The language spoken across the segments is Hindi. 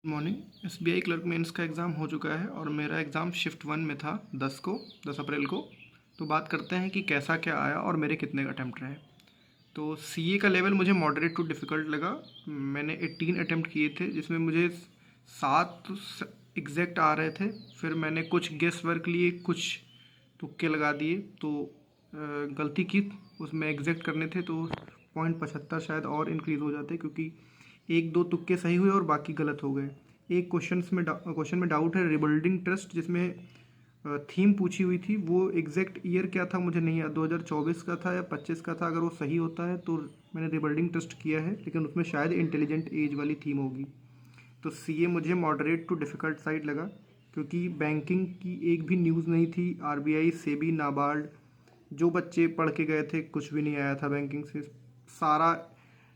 मॉर्निंग। एसबीआई क्लर्क मेंस का एग्ज़ाम हो चुका है और मेरा एग्ज़ाम शिफ्ट 1 में था 10 अप्रैल को। तो बात करते हैं कि कैसा क्या आया और मेरे कितने अटैम्प्ट रहे। तो सीए का लेवल मुझे मॉडरेट टू डिफ़िकल्ट लगा। मैंने 18 अटैम्प्ट किए थे जिसमें मुझे 7 एग्जैक्ट आ रहे थे। फिर मैंने कुछ गेस वर्क लिए, कुछ तुक्के लगा दिए। तो गलती की उसमें एग्जैक्ट करने थे तो 0.75 शायद और इंक्रीज़ हो जाते, क्योंकि एक दो तुक्के सही हुए और बाकी गलत हो गए। एक क्वेश्चन में डाउट है, रिबिल्डिंग ट्रस्ट, जिसमें थीम पूछी हुई थी। वो एग्जैक्ट ईयर क्या था मुझे नहीं याद, 2024 का था या 25 का था। अगर वो सही होता है तो मैंने रिबिल्डिंग ट्रस्ट किया है, लेकिन उसमें शायद इंटेलिजेंट एज वाली थीम होगी। तो सीए मुझे मॉडरेट टू डिफ़िकल्ट साइड लगा, क्योंकि बैंकिंग की एक भी न्यूज़ नहीं थी। आरबीआई, सेबी, नाबार्ड, जो बच्चे पढ़ के गए थे कुछ भी नहीं आया था बैंकिंग से। सारा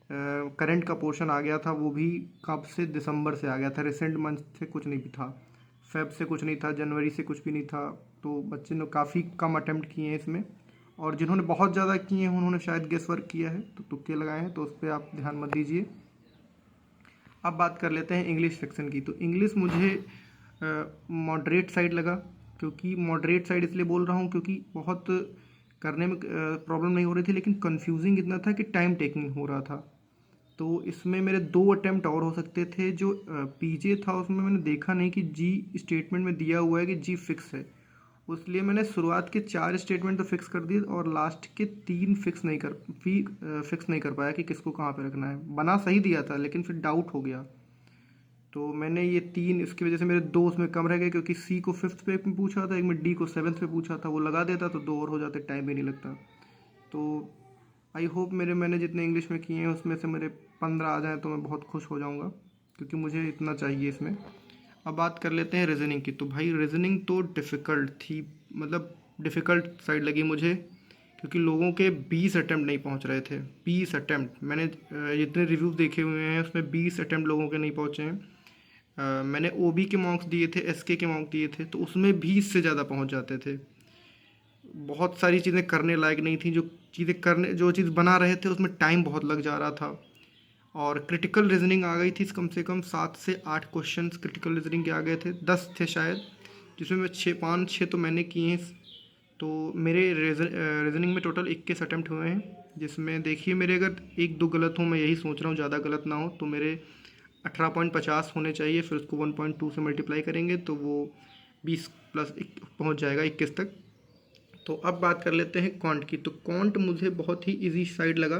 करंट का पोर्शन आ गया था, वो भी कब से, दिसंबर से आ गया था। रिसेंट मंथ से कुछ नहीं भी था, फेब से कुछ नहीं था, जनवरी से कुछ भी नहीं था। तो बच्चे ने काफ़ी कम अटैम्प्ट किए हैं इसमें, और जिन्होंने बहुत ज़्यादा किए हैं उन्होंने शायद गेस वर्क किया है, तो तुक्के लगाए हैं, तो उस पर आप ध्यान मत दीजिए। अब बात कर लेते हैं इंग्लिश सेक्शन की। तो इंग्लिश मुझे मॉडरेट साइड लगा। क्योंकि मॉडरेट साइड इसलिए बोल रहा हूँ क्योंकि बहुत करने में प्रॉब्लम नहीं हो रही थी, लेकिन कन्फ्यूजिंग इतना था कि टाइम टेकिंग हो रहा था। तो इसमें मेरे 2 अटैम्प्ट और हो सकते थे। जो पीजे था उसमें मैंने देखा नहीं कि जी स्टेटमेंट में दिया हुआ है कि जी फिक्स है, इसलिए मैंने शुरुआत के 4 स्टेटमेंट तो फिक्स कर दिए और लास्ट के 3 फिक्स नहीं कर पाया कि किसको कहाँ पे रखना है। बना सही दिया था लेकिन फिर डाउट हो गया, तो मैंने ये 3, इसकी वजह से मेरे 2 उसमें कम रह गए, क्योंकि सी को 5th पे पूछा था, एक में डी को 7th पे पूछा था। वो लगा देता तो 2 और हो जाते, टाइम भी नहीं लगता। तो आई होप मैंने जितने इंग्लिश में किए हैं उसमें से मेरे 15 आ जाएँ तो मैं बहुत खुश हो जाऊँगा, क्योंकि मुझे इतना चाहिए इसमें। अब बात कर लेते हैं रीज़निंग की। तो भाई रीज़निंग तो डिफ़िकल्ट थी, मतलब डिफ़िकल्ट साइड लगी मुझे, क्योंकि लोगों के 20 अटैम्प्ट नहीं पहुंच रहे थे। 20 अटैम्प्ट, मैंने जितने रिव्यूज़ देखे हुए हैं उसमें 20 अटैम्प्ट लोगों के नहीं पहुंचे हैं। मैंने ओबी के मार्क्स दिए थे, एसके के मार्क्स दिए थे, तो उसमें 20 से ज़्यादा पहुंच जाते थे। बहुत सारी चीज़ें करने लायक नहीं थी। जो चीज़ बना रहे थे उसमें टाइम बहुत लग जा रहा था। और क्रिटिकल रीजनिंग आ गई थी, कम से कम 7 से 8 क्वेश्चंस क्रिटिकल रीजनिंग के आ गए थे, 10 थे शायद, जिसमें मैं 5-6 तो मैंने किए हैं। तो मेरे रीजनिंग में टोटल 21 अटैम्प्ट हुए हैं, जिसमें देखिए मेरे अगर 1-2 गलत हो, मैं यही सोच रहा हूँ ज़्यादा गलत ना हो, तो मेरे 18.50 होने चाहिए। फिर उसको 1.2 से मल्टीप्लाई करेंगे तो वो 20 प्लस पहुँच जाएगा 21 तक। तो अब बात कर लेते हैं क्वांट की। तो क्वांट मुझे बहुत ही इजी साइड लगा,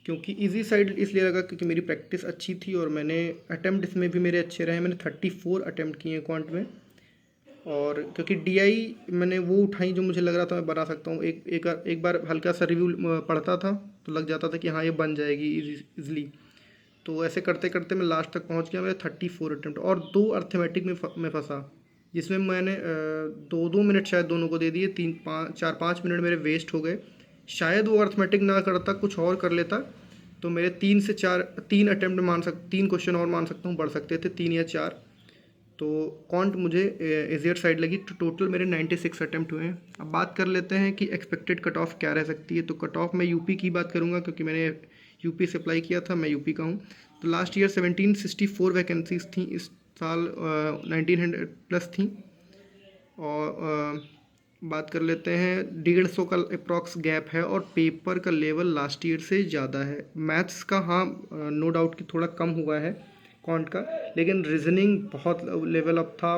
क्योंकि इजी साइड इसलिए लगा क्योंकि मेरी प्रैक्टिस अच्छी थी और मैंने अटैम्प्ट इसमें भी मेरे अच्छे रहे। मैंने 34 अटैम्प्ट किए हैं क्वांट में, और क्योंकि डीआई मैंने वो उठाई जो मुझे लग रहा था मैं बना सकता हूँ। एक बार हल्का सा रिव्यू पढ़ता था तो लग जाता था कि हाँ ये बन जाएगी इजली। तो ऐसे करते करते मैं लास्ट तक पहुँच गया। मेरे 34 अटैम्प्ट, और 2 अर्थमेटिक में फंसा, जिसमें मैंने 2-2 मिनट शायद दोनों को दे दिए। 4-5 मिनट मेरे वेस्ट हो गए। शायद वो अर्थमेटिक ना करता, कुछ और कर लेता, तो मेरे 3 अटैम्प्ट 3 क्वेश्चन और मान सकता हूँ बढ़ सकते थे, 3 या 4। तो क्वांट मुझे इजियर साइड लगी। तो टोटल मेरे 96 अटैम्प्ट हुए हैं। अब बात कर लेते हैं कि एक्सपेक्टेड कट ऑफ क्या रह सकती है। तो कट ऑफ मैं यूपी की बात करूँगा, क्योंकि मैंने यूपी से अप्लाई किया था, मैं यूपी का हूँ। तो लास्ट ईयर 1764 वैकेंसीज थी, इस साल 1900 प्लस थी। और बात कर लेते हैं 150 का अप्रॉक्स गैप है, और पेपर का लेवल लास्ट ईयर से ज़्यादा है। मैथ्स का हाँ नो डाउट कि थोड़ा कम हुआ है क्वांट का, लेकिन रीजनिंग बहुत लेवल अप था।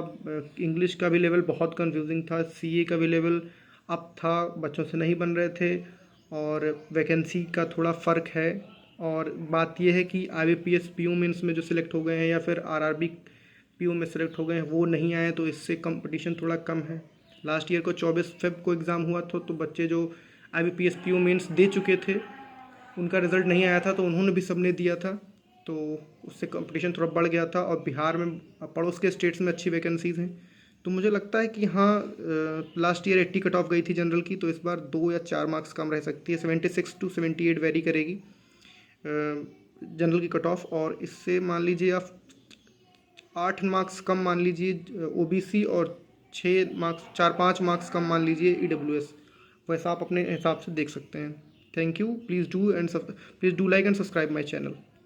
इंग्लिश का भी लेवल बहुत कंफ्यूजिंग था। सीए का भी लेवल अप था, बच्चों से नहीं बन रहे थे, और वैकेंसी का थोड़ा फ़र्क है। और बात यह है कि आईबीपीएस पीओ मेंस में जो सिलेक्ट हो गए हैं या फिर आरआरबी पीओ में सिलेक्ट हो गए हैं वो नहीं आए, तो इससे कंपटीशन थोड़ा कम है। लास्ट ईयर को 24 फेब को एग्ज़ाम हुआ था, तो बच्चे जो आईबीपीएस पीओ मेंस दे चुके थे उनका रिज़ल्ट नहीं आया था, तो उन्होंने भी सबने दिया था, तो उससे कंपटीशन थोड़ा बढ़ गया था। और बिहार में पड़ोस के स्टेट्स में अच्छी वैकेंसीज़ हैं। तो मुझे लगता है कि हाँ, लास्ट ईयर 80 कट ऑफ गई थी जनरल की, तो इस बार 2 या 4 मार्क्स कम रह सकती है। 76 to 78 वेरी करेगी जनरल की कट ऑफ। और इससे मान लीजिए आप 8 मार्क्स कम मान लीजिए ओबीसी, और 4-5 मार्क्स कम मान लीजिए ईडब्ल्यूएस। वैसा आप अपने हिसाब से देख सकते हैं। Thank you. Please do like and subscribe my channel.